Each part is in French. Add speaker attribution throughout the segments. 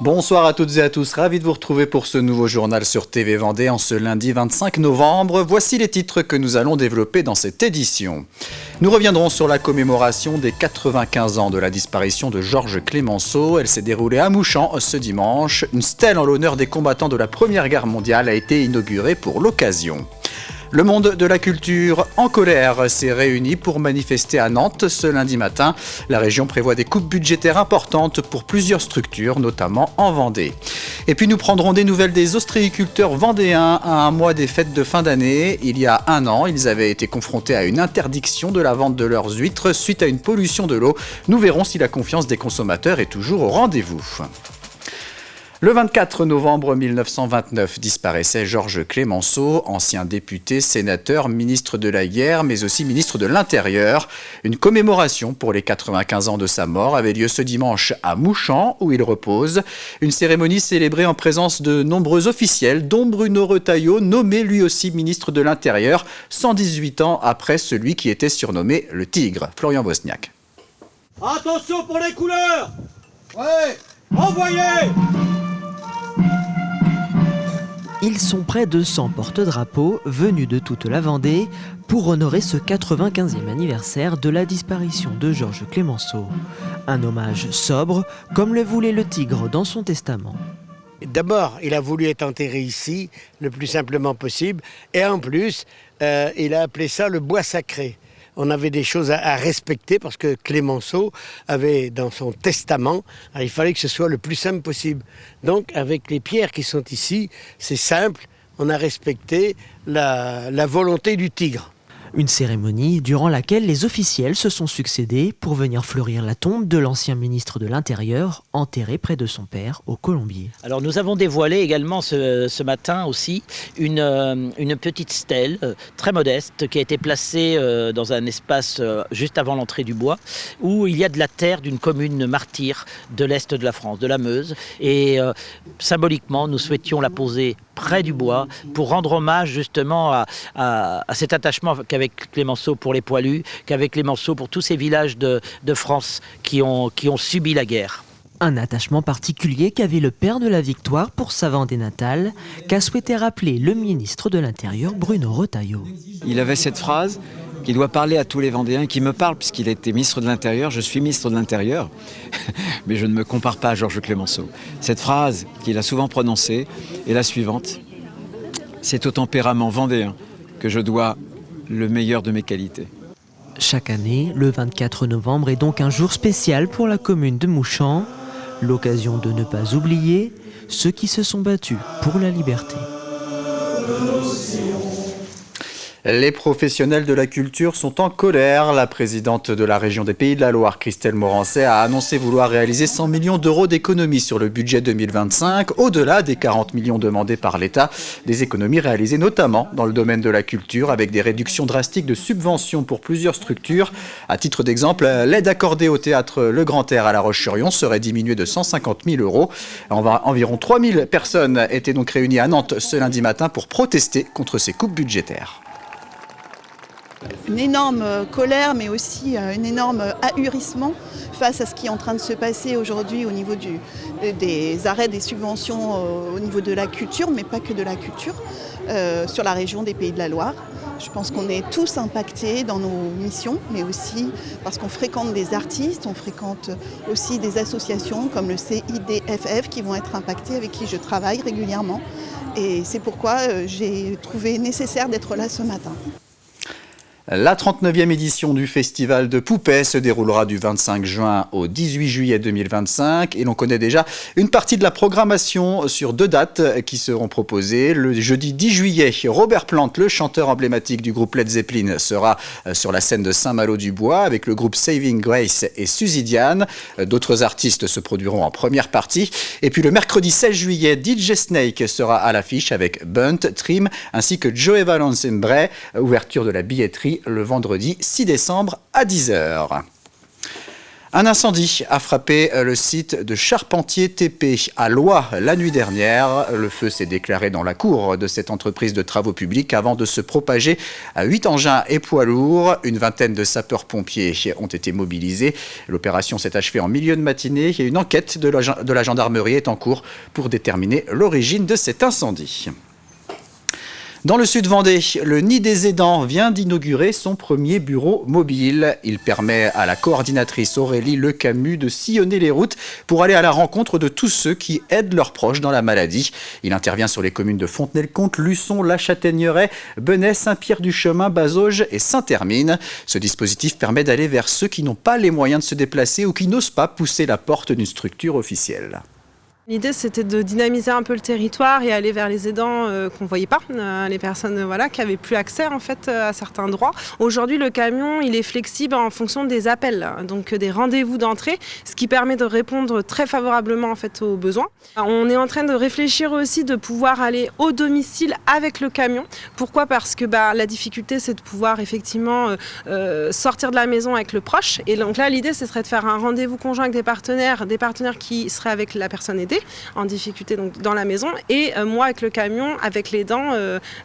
Speaker 1: Bonsoir à toutes et à tous, ravi de vous retrouver pour ce nouveau journal sur TV Vendée en ce lundi 25 novembre. Voici les titres que nous allons développer dans cette édition. Nous reviendrons sur la commémoration des 95 ans de la disparition de Georges Clemenceau. Elle s'est déroulée à Mouchamps ce dimanche. Une stèle en l'honneur des combattants de la Première Guerre mondiale a été inaugurée pour l'occasion. Le monde de la culture en colère s'est réuni pour manifester à Nantes ce lundi matin. La région prévoit des coupes budgétaires importantes pour plusieurs structures, notamment en Vendée. Et puis nous prendrons des nouvelles des ostréiculteurs vendéens à un mois des fêtes de fin d'année. Il y a un an, ils avaient été confrontés à une interdiction de la vente de leurs huîtres suite à une pollution de l'eau. Nous verrons si la confiance des consommateurs est toujours au rendez-vous. Le 24 novembre 1929 disparaissait Georges Clemenceau, ancien député, sénateur, ministre de la Guerre, mais aussi ministre de l'Intérieur. Une commémoration pour les 95 ans de sa mort avait lieu ce dimanche à Mouchamps, où il repose. Une cérémonie célébrée en présence de nombreux officiels, dont Bruno Retailleau, nommé lui aussi ministre de l'Intérieur, 118 ans après celui qui était surnommé le Tigre. Florian Bosniak.
Speaker 2: Attention pour les couleurs! Ouais! Envoyez!
Speaker 3: Ils sont près de 100 porte-drapeaux venus de toute la Vendée pour honorer ce 95e anniversaire de la disparition de Georges Clemenceau. Un hommage sobre, comme le voulait le Tigre dans son testament.
Speaker 4: D'abord, il a voulu être enterré ici, le plus simplement possible, et en plus, il a appelé ça le bois sacré. On avait des choses à respecter parce que Clemenceau avait dans son testament, il fallait que ce soit le plus simple possible. Donc avec les pierres qui sont ici, c'est simple, on a respecté la volonté du Tigre.
Speaker 3: Une cérémonie durant laquelle les officiels se sont succédés pour venir fleurir la tombe de l'ancien ministre de l'Intérieur, enterré près de son père au Colombier.
Speaker 5: Alors nous avons dévoilé également ce matin aussi une petite stèle très modeste qui a été placée dans un espace juste avant l'entrée du bois où il y a de la terre d'une commune martyre de l'Est de la France, de la Meuse. Et symboliquement, nous souhaitions la poser près du bois pour rendre hommage justement à cet attachement qu'avec Clemenceau pour les poilus, qu'avec Clemenceau pour tous ces villages de France qui ont subi la guerre.
Speaker 3: Un attachement particulier qu'avait le père de la Victoire pour sa Vendée natale, qu'a souhaité rappeler le ministre de l'Intérieur Bruno Retailleau.
Speaker 6: Il avait cette phrase qui doit parler à tous les Vendéens, qui me parle puisqu'il était ministre de l'Intérieur, je suis ministre de l'Intérieur, mais je ne me compare pas à Georges Clemenceau. Cette phrase qu'il a souvent prononcée est la suivante: c'est au tempérament vendéen que je dois le meilleur de mes qualités.
Speaker 3: Chaque année, le 24 novembre est donc un jour spécial pour la commune de Mouchamps, l'occasion de ne pas oublier ceux qui se sont battus pour la liberté.
Speaker 1: Les professionnels de la culture sont en colère. La présidente de la région des Pays de la Loire, Christelle Morancet, a annoncé vouloir réaliser 100 millions d'euros d'économies sur le budget 2025, au-delà des 40 millions demandés par l'État. Des économies réalisées notamment dans le domaine de la culture, avec des réductions drastiques de subventions pour plusieurs structures. À titre d'exemple, l'aide accordée au théâtre Le Grand Air à La Roche-sur-Yon serait diminuée de 150 000 euros. Environ 3 000 personnes étaient donc réunies à Nantes ce lundi matin pour protester contre ces coupes budgétaires.
Speaker 7: Une énorme colère, mais aussi un énorme ahurissement face à ce qui est en train de se passer aujourd'hui au niveau des arrêts des subventions au niveau de la culture, mais pas que de la culture, sur la région des Pays de la Loire. Je pense qu'on est tous impactés dans nos missions, mais aussi parce qu'on fréquente des artistes, on fréquente aussi des associations comme le CIDFF qui vont être impactées, avec qui je travaille régulièrement. Et c'est pourquoi j'ai trouvé nécessaire d'être là ce matin.
Speaker 1: La 39e édition du Festival de Poupée se déroulera du 25 juin au 18 juillet 2025 et l'on connaît déjà une partie de la programmation sur 2 dates qui seront proposées. Le jeudi 10 juillet, Robert Plant, le chanteur emblématique du groupe Led Zeppelin, sera sur la scène de Saint-Malo-du-Bois avec le groupe Saving Grace et Suzy Diane. D'autres artistes se produiront en première partie. Et puis le mercredi 16 juillet, DJ Snake sera à l'affiche avec Bunt, Trim ainsi que Joey Valence Bray. Ouverture de la billetterie le vendredi 6 décembre à 10h. Un incendie a frappé le site de Charpentier TP à Loie la nuit dernière. Le feu s'est déclaré dans la cour de cette entreprise de travaux publics avant de se propager à 8 engins et poids lourds. Une vingtaine de sapeurs-pompiers ont été mobilisés. L'opération s'est achevée en milieu de matinée et une enquête de la gendarmerie est en cours pour déterminer l'origine de cet incendie. Dans le sud Vendée, le Nid des aidants vient d'inaugurer son premier bureau mobile. Il permet à la coordinatrice Aurélie Lecamus de sillonner les routes pour aller à la rencontre de tous ceux qui aident leurs proches dans la maladie. Il intervient sur les communes de Fontenay-le-Comte, Luçon, La Châtaigneraie, Benay, Saint-Pierre-du-Chemin, Bazoges et Saint-Hermine. Ce dispositif permet d'aller vers ceux qui n'ont pas les moyens de se déplacer ou qui n'osent pas pousser la porte d'une structure officielle.
Speaker 8: L'idée, c'était de dynamiser un peu le territoire et aller vers les aidants qu'on ne voyait pas, les personnes qui n'avaient plus accès en fait, à certains droits. Aujourd'hui, le camion, il est flexible en fonction des appels, donc des rendez-vous d'entrée, ce qui permet de répondre très favorablement en fait, aux besoins. On est en train de réfléchir aussi de pouvoir aller au domicile avec le camion. Pourquoi ? Parce que la difficulté, c'est de pouvoir effectivement sortir de la maison avec le proche. Et donc là, l'idée, ce serait de faire un rendez-vous conjoint avec des partenaires qui seraient avec la personne aidée en difficulté donc dans la maison et moi avec le camion, avec les dents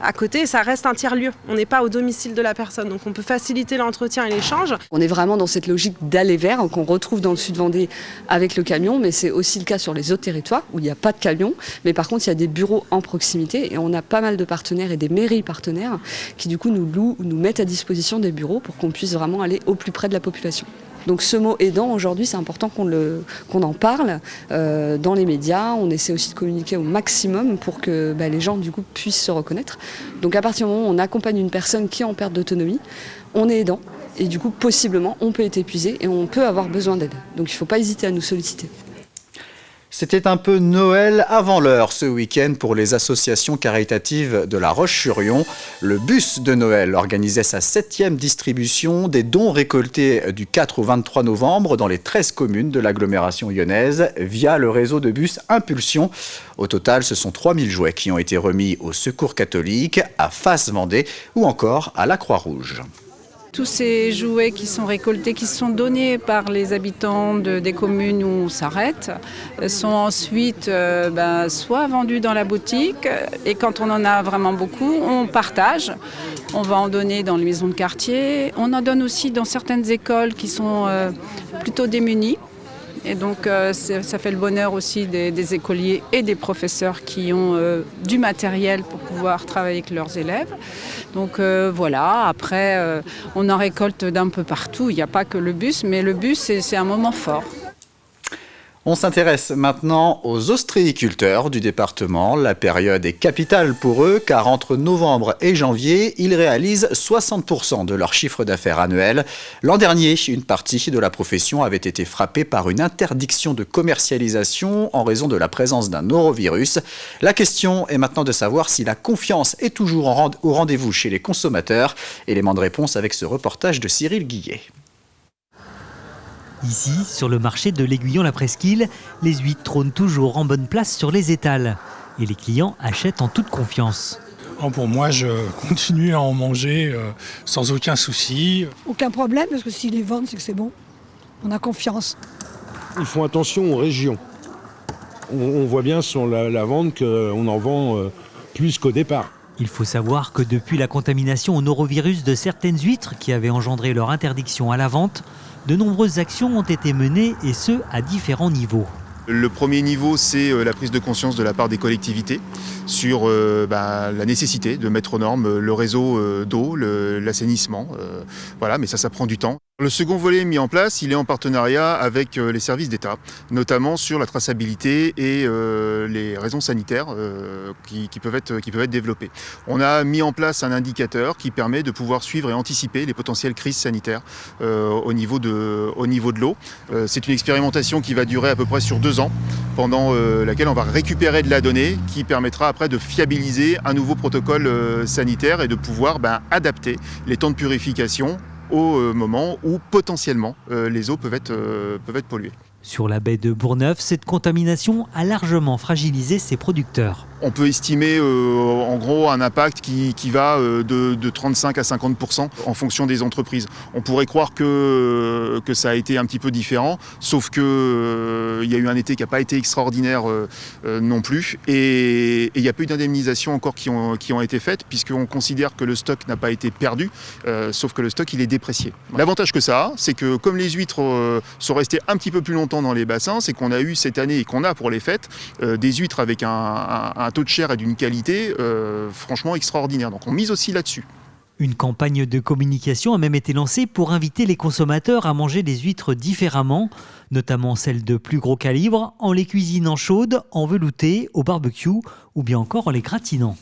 Speaker 8: à côté, ça reste un tiers-lieu. On n'est pas au domicile de la personne, donc on peut faciliter l'entretien et l'échange.
Speaker 9: On est vraiment dans cette logique d'aller vers qu'on retrouve dans le sud Vendée avec le camion, mais c'est aussi le cas sur les autres territoires où il n'y a pas de camion, mais par contre il y a des bureaux en proximité et on a pas mal de partenaires et des mairies partenaires qui du coup nous louent, nous mettent à disposition des bureaux pour qu'on puisse vraiment aller au plus près de la population. Donc ce mot aidant, aujourd'hui, c'est important qu'on en parle dans les médias. On essaie aussi de communiquer au maximum pour que les gens du coup puissent se reconnaître. Donc à partir du moment où on accompagne une personne qui est en perte d'autonomie, on est aidant et du coup possiblement on peut être épuisé et on peut avoir besoin d'aide. Donc il ne faut pas hésiter à nous solliciter.
Speaker 1: C'était un peu Noël avant l'heure ce week-end pour les associations caritatives de La Roche-sur-Yon. Le bus de Noël organisait sa 7e distribution des dons récoltés du 4 au 23 novembre dans les 13 communes de l'agglomération lyonnaise via le réseau de bus Impulsion. Au total, ce sont 3000 jouets qui ont été remis au Secours catholique, à Fass Vendée ou encore à la Croix-Rouge.
Speaker 10: Tous ces jouets qui sont récoltés, qui sont donnés par les habitants des communes où on s'arrête, sont ensuite soit vendus dans la boutique et quand on en a vraiment beaucoup, on partage. On va en donner dans les maisons de quartier. On en donne aussi dans certaines écoles qui sont plutôt démunies. Et donc ça fait le bonheur aussi des écoliers et des professeurs qui ont du matériel pour pouvoir travailler avec leurs élèves. Donc voilà, après on en récolte d'un peu partout, il n'y a pas que le bus, mais le bus c'est un moment fort.
Speaker 1: On s'intéresse maintenant aux ostréiculteurs du département. La période est capitale pour eux car entre novembre et janvier, ils réalisent 60% de leur chiffre d'affaires annuel. L'an dernier, une partie de la profession avait été frappée par une interdiction de commercialisation en raison de la présence d'un norovirus. La question est maintenant de savoir si la confiance est toujours au rendez-vous chez les consommateurs. Élément de réponse avec ce reportage de Cyril Guillet.
Speaker 11: Ici, sur le marché de l'Aiguillon-la-Presqu'île, les huîtres trônent toujours en bonne place sur les étals. Et les clients achètent en toute confiance.
Speaker 12: Pour moi, je continue à en manger sans aucun souci.
Speaker 13: Aucun problème, parce que s'ils les vendent, c'est que c'est bon. On a confiance.
Speaker 14: Ils font attention aux régions. On voit bien sur la vente qu'on en vend plus qu'au départ.
Speaker 11: Il faut savoir que depuis la contamination au norovirus de certaines huîtres qui avaient engendré leur interdiction à la vente, de nombreuses actions ont été menées et ce, à différents niveaux.
Speaker 15: Le premier niveau, c'est la prise de conscience de la part des collectivités sur la nécessité de mettre aux normes le réseau d'eau, l'assainissement. Voilà, mais ça prend du temps. Le second volet mis en place, il est en partenariat avec les services d'État, notamment sur la traçabilité et les raisons sanitaires qui peuvent être développées. On a mis en place un indicateur qui permet de pouvoir suivre et anticiper les potentielles crises sanitaires au niveau de l'eau. C'est une expérimentation qui va durer à peu près sur 2 ans, pendant laquelle on va récupérer de la donnée qui permettra après de fiabiliser un nouveau protocole sanitaire et de pouvoir adapter les temps de purification au moment où potentiellement les eaux peuvent être polluées.
Speaker 11: Sur la baie de Bourgneuf, cette contamination a largement fragilisé ses producteurs.
Speaker 15: On peut estimer en gros un impact qui va de 35 à 50% en fonction des entreprises. On pourrait croire que ça a été un petit peu différent, sauf qu'il y a eu un été qui n'a pas été extraordinaire non plus. Et il n'y a pas eu d'indemnisation encore qui ont été faites, puisqu'on considère que le stock n'a pas été perdu, sauf que le stock il est déprécié. L'avantage que ça a, c'est que comme les huîtres sont restées un petit peu plus longtemps dans les bassins, c'est qu'on a eu cette année et qu'on a pour les fêtes des huîtres avec un taux de chair et d'une qualité franchement extraordinaire. Donc on mise aussi là-dessus.
Speaker 11: Une campagne de communication a même été lancée pour inviter les consommateurs à manger des huîtres différemment, notamment celles de plus gros calibre, en les cuisinant chaudes, en velouté, au barbecue ou bien encore en les gratinant.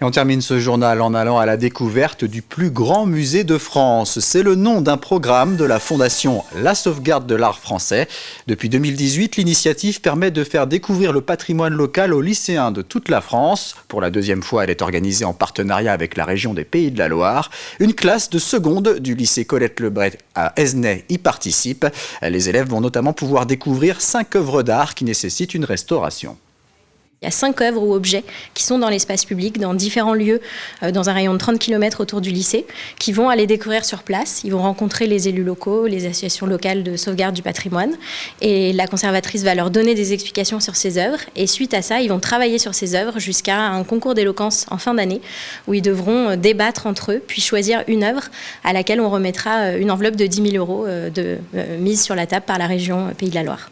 Speaker 1: Et on termine ce journal en allant à la découverte du plus grand musée de France. C'est le nom d'un programme de la Fondation La Sauvegarde de l'Art Français. Depuis 2018, l'initiative permet de faire découvrir le patrimoine local aux lycéens de toute la France. Pour la deuxième fois, elle est organisée en partenariat avec la région des Pays de la Loire. Une classe de seconde du lycée Colette-Lebret à Esnay y participe. Les élèves vont notamment pouvoir découvrir 5 œuvres d'art qui nécessitent une restauration.
Speaker 16: Il y a 5 œuvres ou objets qui sont dans l'espace public, dans différents lieux, dans un rayon de 30 km autour du lycée, qui vont aller découvrir sur place. Ils vont rencontrer les élus locaux, les associations locales de sauvegarde du patrimoine. Et la conservatrice va leur donner des explications sur ces œuvres. Et suite à ça, ils vont travailler sur ces œuvres jusqu'à un concours d'éloquence en fin d'année, où ils devront débattre entre eux, puis choisir une œuvre à laquelle on remettra une enveloppe de 10 000 € mise sur la table par la région Pays de la Loire.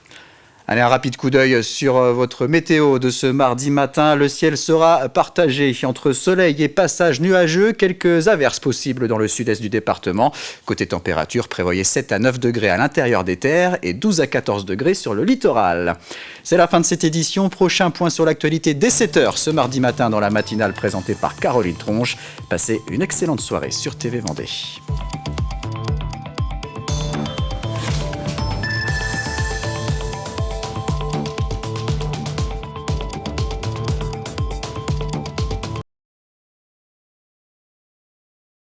Speaker 1: Allez, un rapide coup d'œil sur votre météo de ce mardi matin. Le ciel sera partagé entre soleil et passage nuageux. Quelques averses possibles dans le sud-est du département. Côté température, prévoyez 7 à 9 degrés à l'intérieur des terres et 12 à 14 degrés sur le littoral. C'est la fin de cette édition. Prochain point sur l'actualité dès 7h ce mardi matin dans la matinale présentée par Caroline Tronche. Passez une excellente soirée sur TV Vendée.